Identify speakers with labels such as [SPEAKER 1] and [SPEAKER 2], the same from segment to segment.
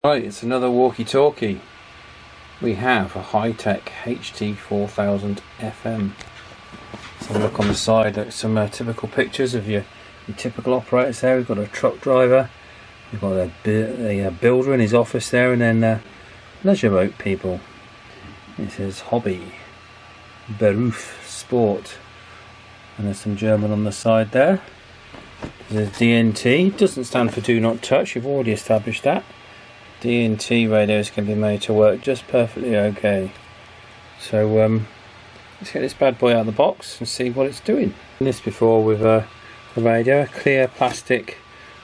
[SPEAKER 1] Right, it's another walkie-talkie. We have a Hi-Tech HT4000 FM. Let's have a look on the side at some typical pictures of your typical operators there. We've got a truck driver, we've got a builder in his office there, and then leisure boat people. It says Hobby, Beruf, Sport, and there's some German on the side there. There's DNT, doesn't stand for Do Not Touch, you've already established that. DNT radios can be made to work just perfectly okay. So let's get this bad boy out of the box and see what it's doing. Done this before with the radio, a clear plastic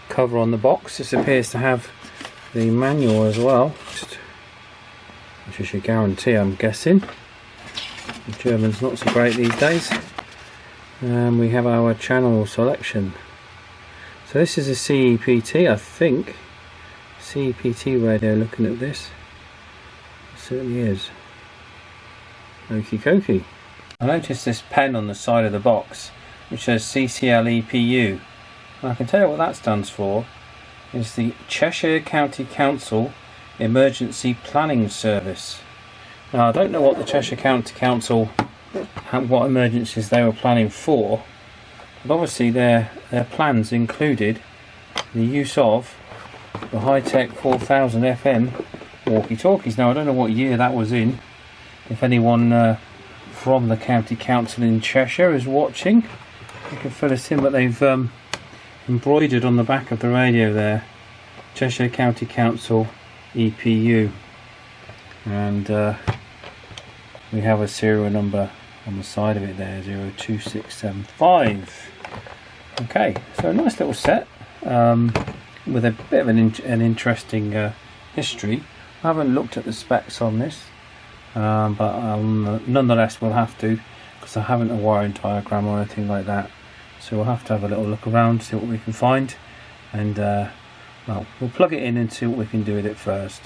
[SPEAKER 1] cover on the box. This appears to have the manual as well, which is your guarantee, I'm guessing. The German's not so great these days. We have our channel selection. So this is a CEPT, I think. CEPT radio, looking at this, it certainly is. Okie dokie. I noticed this pen on the side of the box which says CCL EPU, and I can tell you what that stands for. It's the Cheshire County Council Emergency Planning Service. Now I don't know what the Cheshire County Council, what emergencies they were planning for, but obviously their plans included the use of the Hi-Tech 4000 FM walkie-talkies. Now I don't know what year that was in. If anyone from the County Council in Cheshire is watching, you can fill us in, but they've embroidered on the back of the radio there, Cheshire County Council EPU, and we have a serial number on the side of it there, 02675. Okay, so a nice little set. With a bit of an interesting history. I haven't looked at the specs on this, but nonetheless we'll have to, because I haven't a wiring diagram or anything like that. So we'll have to have a little look around, see what we can find, and well, we'll plug it in and see what we can do with it first.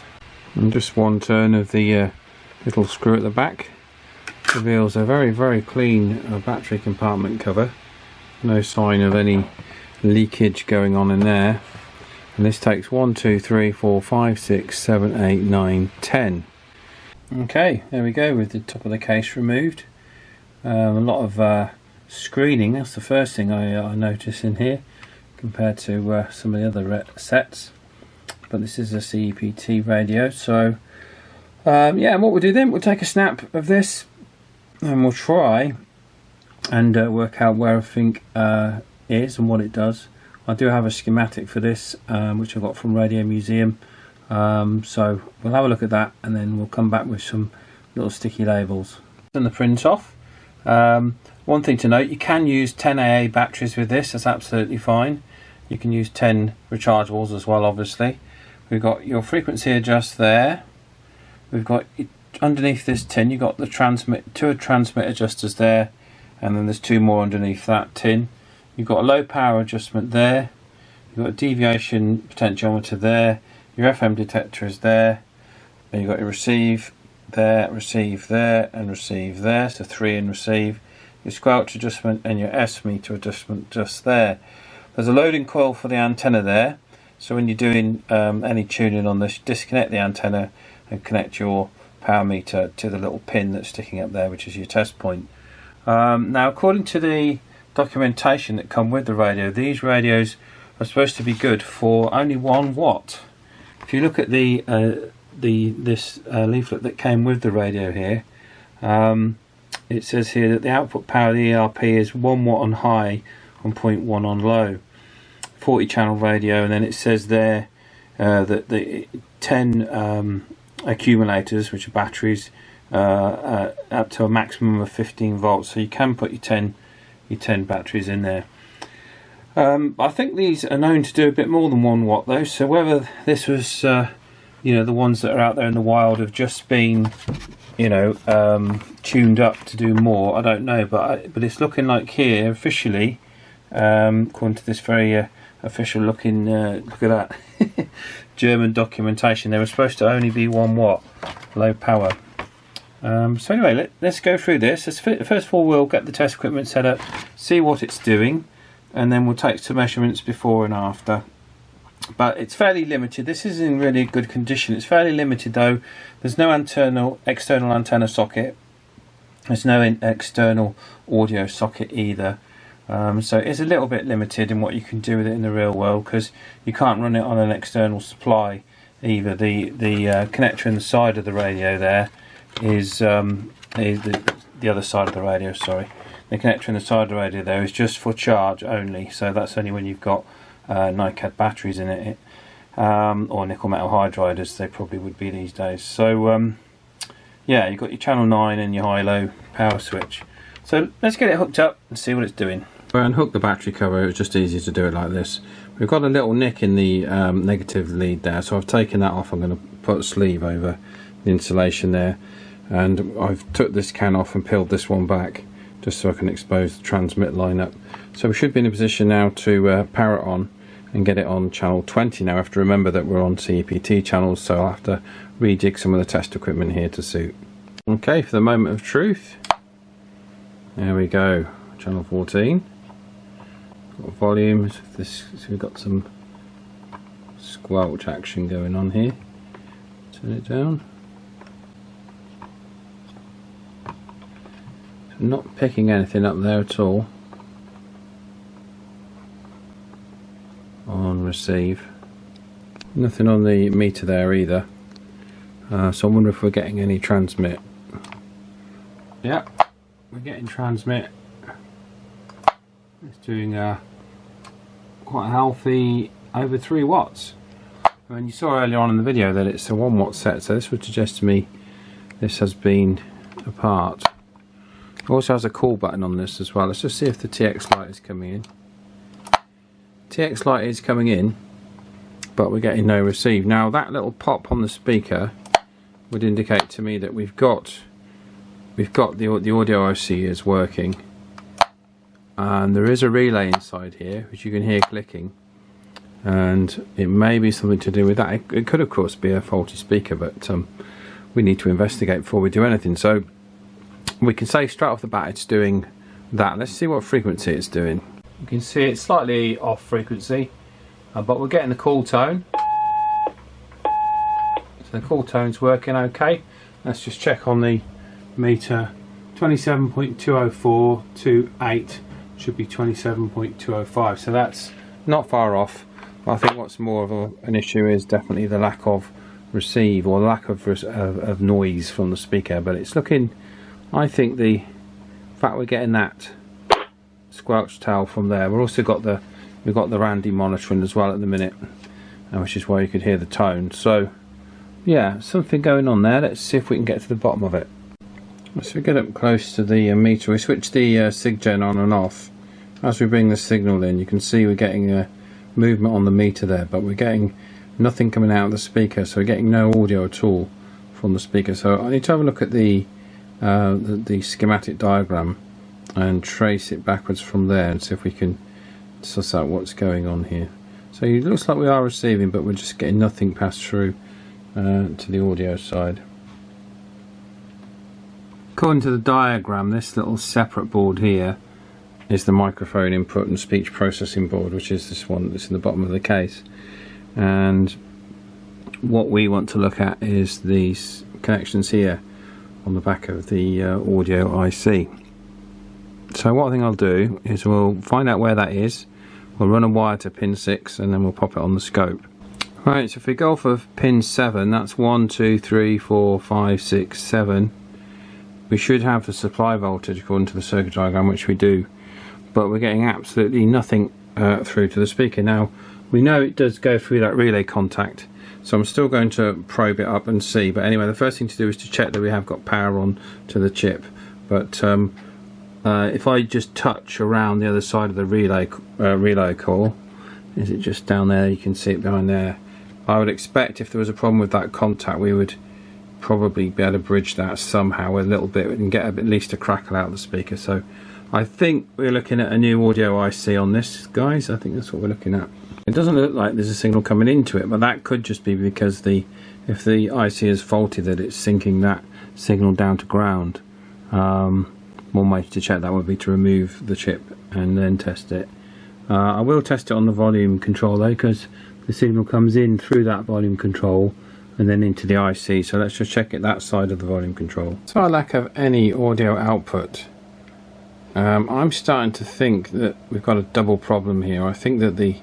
[SPEAKER 1] And just one turn of the little screw at the back reveals a very clean battery compartment cover. No sign of any leakage going on in there. And this takes 1, 2, 3, 4, 5, 6, 7, 8, 9, 10. Okay, there we go, with the top of the case removed. A lot of screening, that's the first thing I notice in here compared to some of the other sets. But this is a CEPT radio, so yeah, and what we'll do then, we'll take a snap of this and we'll try and work out where everything is and what it does. I do have a schematic for this, which I got from Radio Museum, so we'll have a look at that and then we'll come back with some little sticky labels. And the print off. One thing to note, you can use 10 AA batteries with this, that's absolutely fine. You can use 10 rechargeables as well, obviously. We've got your frequency adjust there. We've got, underneath this tin, you've got the two transmit adjusters there, and then there's two more underneath that tin. You've got a low power adjustment there, you've got a deviation potentiometer there, your FM detector is there, and you've got your receive there, and receive there, so 3 in receive, your squelch adjustment and your S meter adjustment just there. There's a loading coil for the antenna there, so when you're doing any tuning on this, disconnect the antenna and connect your power meter to the little pin that's sticking up there, which is your test point. Now according to the documentation that come with the radio, these radios are supposed to be good for only 1 watt. If you look at this leaflet that came with the radio here, it says here that the output power of the ERP is 1 watt on high and 0.1 on low, 40 channel radio, and then it says there that the 10 accumulators, which are batteries, up to a maximum of 15 volts, so you can put your 10 batteries in there. I think these are known to do a bit more than 1 watt though, so whether this was you know, the ones that are out there in the wild have just been, you know, tuned up to do more, I don't know, but it's looking like here officially, according to this very official looking, look at that German documentation, they were supposed to only be 1 watt low power. So anyway, let's go through this. First of all, we'll get the test equipment set up, see what it's doing, and then we'll take some measurements before and after, but it's fairly limited. This is in really good condition. It's fairly limited though. There's no external antenna socket. There's no external audio socket either. So it's a little bit limited in what you can do with it in the real world, because you can't run it on an external supply either. The connector in the side of the radio there is the other side of the radio, sorry. The connector in the side of the radio there is just for charge only, so that's only when you've got NiCad batteries in it, or nickel metal hydride as they probably would be these days. So yeah, you've got your channel 9 and your high-low power switch. So let's get it hooked up and see what it's doing. To unhook the battery cover, it was just easy to do it like this. We've got a little nick in the negative lead there, so I've taken that off. I'm going to put a sleeve over the insulation there, and I've took this can off and peeled this one back just so I can expose the transmit line up. So we should be in a position now to power it on and get it on channel 20. Now I have to remember that we're on CEPT channels, so I'll have to rejig some of the test equipment here to suit. Okay, for the moment of truth, there we go, channel 14. Got volume, so we've got some squelch action going on here. Turn it down. I'm not picking anything up there at all. On receive. Nothing on the meter there either. So I wonder if we're getting any transmit. Yeah, we're getting transmit. It's doing quite a healthy over 3 watts. And you saw earlier on in the video that it's a 1 watt set, so this would suggest to me this has been apart. It also has a call button on this as well. Let's just see if the TX light is coming in. TX light is coming in, but we're getting no receive. Now that little pop on the speaker would indicate to me that we've got the audio IC is working, and there is a relay inside here which you can hear clicking, and it may be something to do with that. It could of course be a faulty speaker, but we need to investigate before we do anything. So we can say straight off the bat it's doing that. Let's see what frequency it's doing. You can see it's slightly off frequency, but we're getting the call tone. So the call tone's working okay. Let's just check on the meter. 27.204 to 8 should be 27.205, so that's not far off. But I think what's more of an issue is definitely the lack of receive, or lack of noise from the speaker. But it's looking, I think the fact we're getting that squelch tail from there. We've got the Randy monitoring as well at the minute, which is why you could hear the tone. So yeah, something going on there. Let's see if we can get to the bottom of it. So we get up close to the meter. We switch the SIGGEN on and off. As we bring the signal in, you can see we're getting a movement on the meter there, but we're getting nothing coming out of the speaker, so we're getting no audio at all from the speaker. So I need to have a look at the schematic diagram and trace it backwards from there and see if we can suss out what's going on here. So it looks like we are receiving, but we're just getting nothing passed through to the audio side. According to the diagram, this little separate board here is the microphone input and speech processing board, which is this one that's in the bottom of the case. And what we want to look at is these connections here on the back of the audio IC. So what I think I'll do is we'll find out where that is. We'll run a wire to pin 6 and then we'll pop it on the scope. Right, so if we go for pin 7, that's 1, 2, 3, 4, 5, 6, 7. We should have the supply voltage according to the circuit diagram, which we do, but we're getting absolutely nothing through to the speaker. Now we know it does go through that relay contact, so I'm still going to probe it up and see. But anyway, the first thing to do is to check that we have got power on to the chip. But if I just touch around the other side of the relay coil, is it just down there? You can see it behind there. I would expect if there was a problem with that contact, we would probably be able to bridge that somehow a little bit and get at least a crackle out of the speaker. So I think we're looking at a new audio IC on this, guys. I think that's what we're looking at. It doesn't look like there's a signal coming into it, but that could just be because if the IC is faulty, that it's syncing that signal down to ground. One way to check that would be to remove the chip and then test it. I will test it on the volume control though, because the signal comes in through that volume control and then into the IC. So let's just check it that side of the volume control. So, lack of any audio output, I'm starting to think that we've got a double problem here. I think that the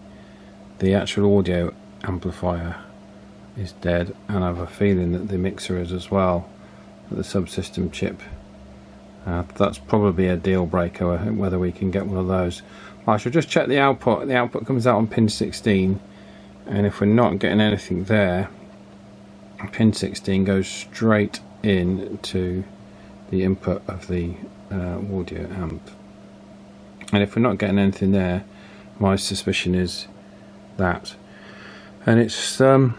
[SPEAKER 1] actual audio amplifier is dead, and I have a feeling that the mixer is as well, the subsystem chip. That's probably a deal breaker, whether we can get one of those. I shall just check the output. The output comes out on pin 16, and if we're not getting anything there, pin 16 goes straight into the input of the audio amp. And if we're not getting anything there, my suspicion is that. And it's I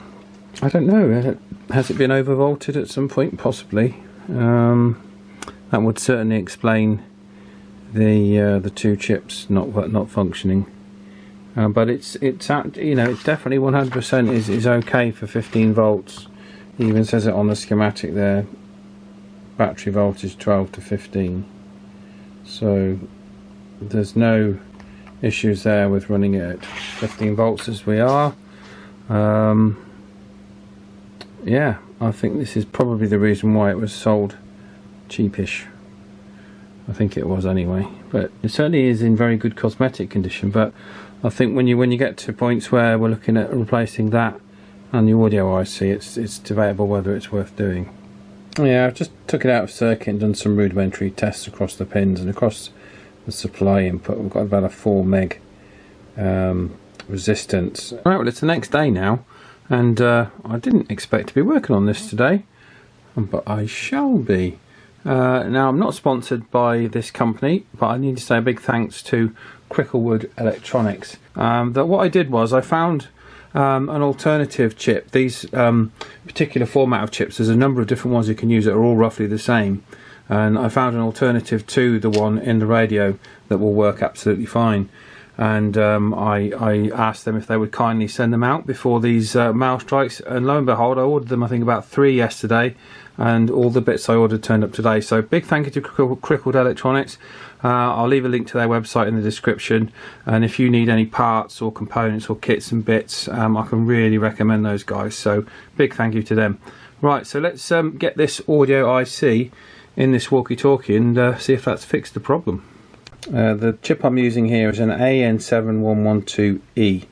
[SPEAKER 1] don't know, has it been overvolted at some point? Possibly. That would certainly explain the two chips not functioning. But it's you know, it's definitely 100% is okay for 15 volts. It even says it on the schematic there. Battery voltage 12 to 15. So there's no issues there with running it at 15 volts as we are. Yeah, I think this is probably the reason why it was sold cheapish. I think it was anyway, but it certainly is in very good cosmetic condition. But I think when you get to points where we're looking at replacing that and the audio IC, it's debatable whether it's worth doing. Yeah, I've just took it out of circuit and done some rudimentary tests across the pins and across the supply input. We've got about a 4 meg resistance. Right, well, it's the next day now, and I didn't expect to be working on this today, but I shall be. Now, I'm not sponsored by this company, but I need to say a big thanks to Cricklewood Electronics. That what I did was I found an alternative chip. These particular format of chips, there's a number of different ones you can use that are all roughly the same, and I found an alternative to the one in the radio that will work absolutely fine. And I asked them if they would kindly send them out before these mail strikes, and lo and behold, I ordered them I think about 3 yesterday, and all the bits I ordered turned up today. So big thank you to Cricklewood Electronics. I'll leave a link to their website in the description, and if you need any parts or components or kits and bits, I can really recommend those guys. So big thank you to them. Right, so let's get this audio IC in this walkie-talkie and see if that's fixed the problem. The chip I'm using here is an AN7112E.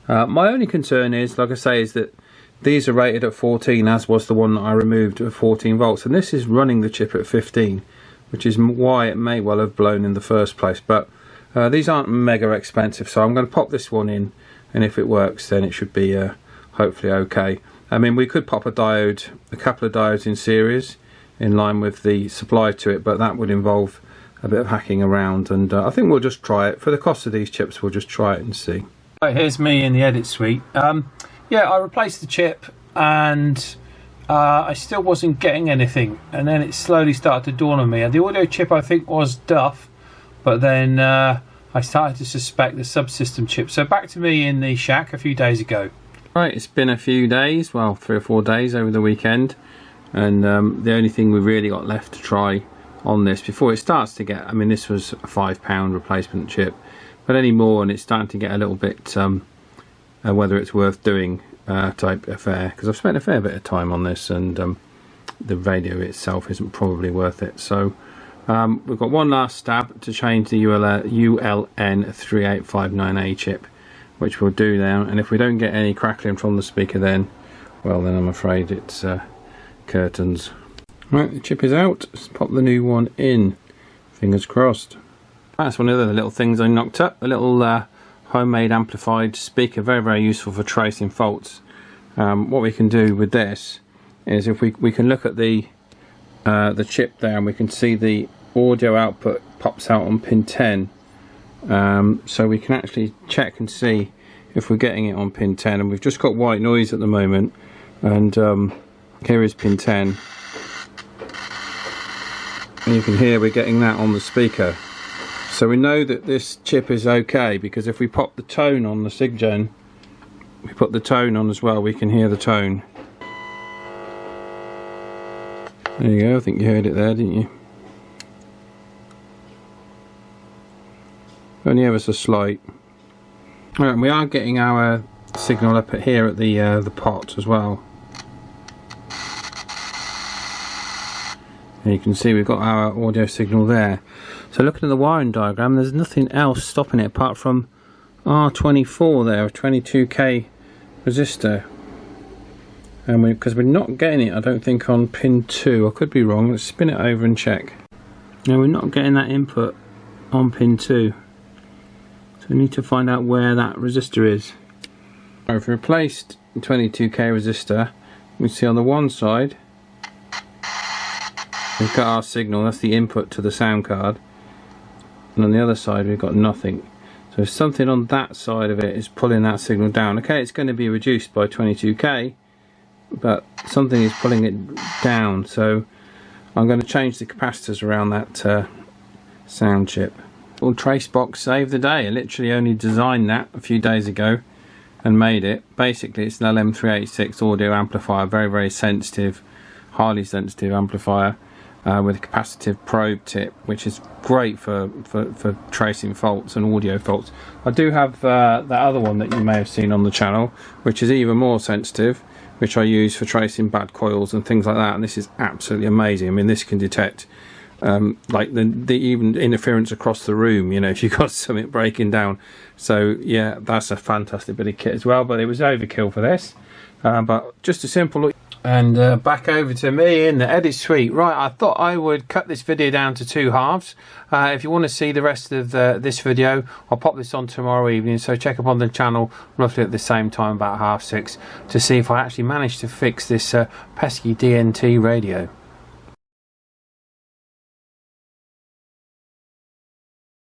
[SPEAKER 1] My only concern is, like I say, is that these are rated at 14, as was the one that I removed at 14 volts, and this is running the chip at 15, which is why it may well have blown in the first place. But these aren't mega expensive, so I'm going to pop this one in, and if it works then it should be hopefully okay. I mean, we could pop a couple of diodes in series in line with the supply to it, but that would involve a bit of hacking around, and I think we'll just try it. For the cost of these chips, we'll just try it and see. Right, here's me in the edit suite. Yeah, I replaced the chip, and I still wasn't getting anything, and then it slowly started to dawn on me. And the audio chip, I think, was Duff, but then I started to suspect the subsystem chip. So back to me in the shack a few days ago. Right, it's been a few days, well, 3 or 4 days over the weekend, and the only thing we've really got left to try on this before it starts to get, I mean, this was a £5 replacement chip, but any more and it's starting to get a little bit whether it's worth doing type affair, because I've spent a fair bit of time on this, and the radio itself isn't probably worth it. So we've got one last stab to change the ULN3859A chip, which we'll do now, and if we don't get any crackling from the speaker, then well, then I'm afraid it's curtains. Right, the chip is out. Let's pop the new one in. Fingers crossed. That's one of the little things I knocked up. A little homemade amplified speaker, very, very useful for tracing faults. What we can do with this is, if we can look at the chip there, and we can see the audio output pops out on pin 10. So we can actually check and see if we're getting it on pin 10. And we've just got white noise at the moment, and here is pin 10. And you can hear we're getting that on the speaker. So we know that this chip is okay, because if we pop the tone on the SIGGEN, we put the tone on as well, we can hear the tone. There you go, I think you heard it there, didn't you? Only ever so slight. Right, we are getting our signal up at here at the pot as well. And you can see we've got our audio signal there. So looking at the wiring diagram, there's nothing else stopping it apart from R24 there, a 22k resistor. And because we're not getting it, I don't think, on pin 2. I could be wrong. Let's spin it over and check. No, we're not getting that input on pin 2. So we need to find out where that resistor is. So if we replaced the 22k resistor, we see on the one side we've got our signal, that's the input to the sound card, and on the other side we've got nothing. So something on that side of it is pulling that signal down. Okay, it's going to be reduced by 22k, but something is pulling it down, so I'm going to change the capacitors around that sound chip. Well, Tracebox saved the day. I literally only designed that a few days ago and made it. Basically it's an LM386 audio amplifier, very sensitive, highly sensitive amplifier with a capacitive probe tip, which is great for tracing faults and audio faults. I do have that other one that you may have seen on the channel, which is even more sensitive, which I use for tracing bad coils and things like that, and this is absolutely amazing. I mean, this can detect like the even interference across the room, you know, if you've got something breaking down. So yeah, that's a fantastic bit of kit as well, but it was overkill for this. But just a simple look. And back over to me in the edit suite. Right, I thought I would cut this video down to 2 halves. If you want to see the rest of this video, I'll pop this on tomorrow evening, so check up on the channel roughly at the same time, about 6:30, to see if I actually managed to fix this pesky DNT radio.